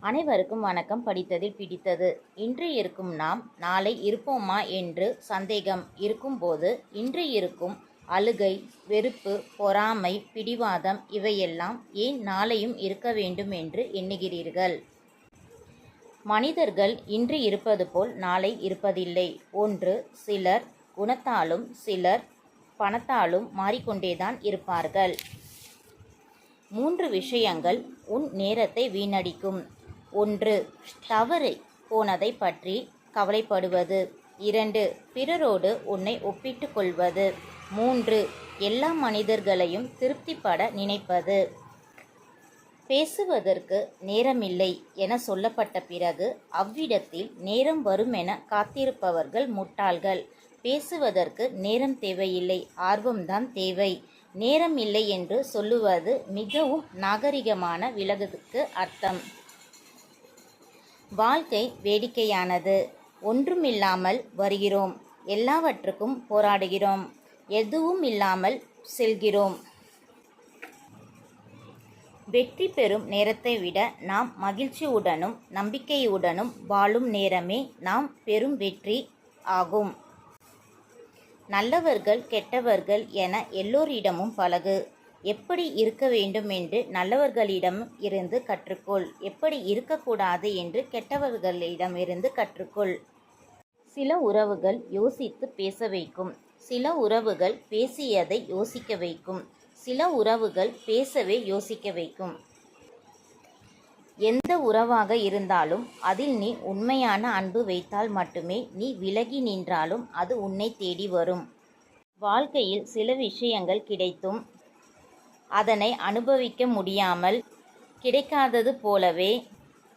அனைவருக்கும் வணக்கம். படித்ததில் பிடித்தது. இன்று இருக்கும் நாம் நாளை இருப்போமா என்று சந்தேகம் இருக்கும்போது, இன்று இருக்கும் அழுகை, வெறுப்பு, பொறாமை, பிடிவாதம் இவையெல்லாம் ஏன் நாளையும் இருக்க வேண்டும் என்று எண்ணுகிறீர்கள்? மனிதர்கள் இன்று இருப்பது போல் நாளை இருப்பதில்லை. ஒன்று, சிலர் குணத்தாலும் சிலர் பணத்தாலும் மாறிக்கொண்டேதான் இருப்பார்கள். 3 விஷயங்கள் உன் நேரத்தை வீணடிக்கும். 1. தவறி போனதை பற்றி கவலைப்படுவது. 2. பிறரோடு உன்னை ஒப்பிட்டு கொள்வது. 3. எல்லா மனிதர்களையும் திருப்திப்பட நினைப்பது. பேசுவதற்கு நேரமில்லை என சொல்லப்பட்ட பிறகு அவ்விடத்தில் நேரம் வருமென காத்திருப்பவர்கள் முட்டாள்கள். பேசுவதற்கு நேரம் தேவையில்லை, ஆர்வம்தான் தேவை. நேரம் இல்லை என்று சொல்லுவது மிகவும் நாகரிகமான விலகுக்கு அர்த்தம். வாழ்க்கை வேடிக்கையானது. ஒன்றுமில்லாமல் வருகிறோம், எல்லாவற்றுக்கும் போராடுகிறோம், எதுவும் இல்லாமல் செல்கிறோம். வெற்றி பெறும் நேரத்தை விட நாம் மகிழ்ச்சியுடனும் நம்பிக்கையுடனும் வாழும் நேரமே நாம் பெறும் வெற்றி ஆகும். நல்லவர்கள் கெட்டவர்கள் என எல்லோரிடமும் பழகு. எப்படி இருக்க வேண்டும் என்று நல்லவர்களிடம் இருந்து கற்றுக்கொள். எப்படி இருக்கக்கூடாது என்று கெட்டவர்களிடமிருந்து கற்றுக்கொள். சில உறவுகள் யோசித்து பேச வைக்கும். சில உறவுகள் பேசியதை யோசிக்க வைக்கும். சில உறவுகள் பேசவே யோசிக்க வைக்கும். எந்த உறவாக இருந்தாலும் அதில் நீ உண்மையான அன்பு வைத்தால் மட்டுமே நீ விலகி நின்றாலும் அது உன்னை தேடி வரும். வாழ்க்கையில் சில விஷயங்கள் கிடைத்தும் அதனை அனுபவிக்க முடியாமல் கிடைக்காதது போலவே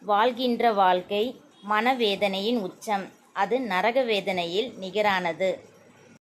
வாழ்கின்ற வாழ்க்கை மனவேதனையின் உச்சம். அது நரக வேதனையில் நிகரானது.